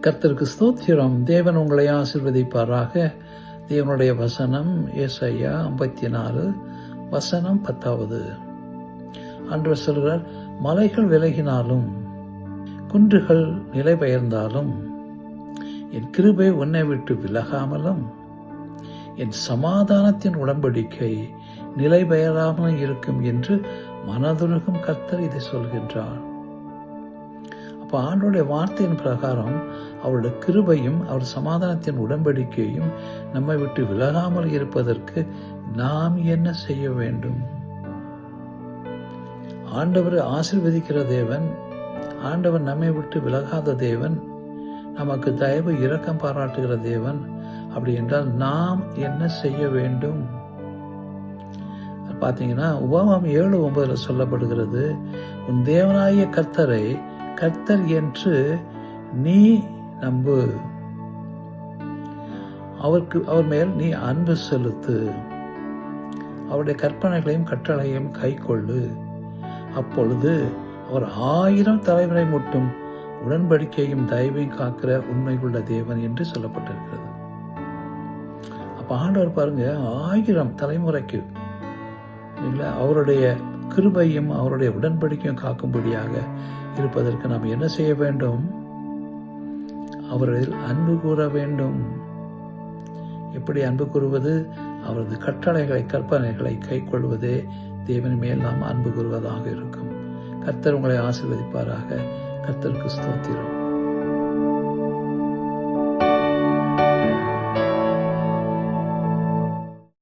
கர்த்தருக்கு ஸ்தோத்திரம். தேவன் உங்களை ஆசீர்வதிப்பாராக. தேவனுடைய வசனம் ஏசாயா 54 வசனம் 10. அன்று சொல்கிறார், மலைகள் விலகினாலும் குன்றுகள் நிலை பெயர்ந்தாலும் என் கிருபை உன்னை விட்டு விலகாமலும் என் சமாதானத்தின் உடன்படிக்கை நிலை பெயராமல் இருக்கும் என்று மனதுருகும் கர்த்தர் இதை சொல்கின்றார். அப்போ ஆண்டோடைய வார்த்தையின் பிரகாரம் அவருடைய கிருபையும் அவர் சமாதானத்தின் உடன்படிக்கையும் நம்மை விட்டு விலகாமல் இருப்பதற்கு நாம் என்ன செய்ய வேண்டும்? ஆண்டவர் ஆசீர்வதிக்கிற தேவன், ஆண்டவர் நம்மை விட்டு விலகாத தேவன், நமக்கு தயவு இரக்கம் பாராட்டுகிற தேவன். அப்படி என்றால் நாம் என்ன செய்ய வேண்டும்? பார்த்தீங்கன்னா உபாகமம் 7:9 சொல்லப்படுகிறது, உன் தேவனாகிய கர்த்தரை கர்த்தர் என்று நீ நம்பு, அவர் மேல் நீ அன்பு செலுத்து, அவருடைய கற்பனைகளையும் கட்டளையும் கைக்கொள்ளு, அப்பொழுது அவர் 1000 தலைமுறை மட்டும் உடன்படிக்கையும் தயவையும் காக்கிற உண்மையுள்ள தேவன் என்று சொல்லப்பட்டிருக்கிறது. அப்ப ஆண்டவர் பாருங்க, 1000 தலைமுறைக்கு அவருடைய கிருபையும் அவருடைய உடன்படிக்கையும் காக்கும்படியாக இருப்பதற்கு நாம் என்ன செய்ய வேண்டும்? அவரில் அன்பு கூற வேண்டும். எப்படி அன்பு கூறுவது? அவரது கட்டளைகளை கற்பனைகளை கை கொள்வதே தேவன் மேல் நாம் அன்பு கூறுவதாக இருக்கும். கர்த்தர் உங்களை ஆசீர்வதிப்பாராக. கர்த்தருக்கு ஸ்தோத்திரம்.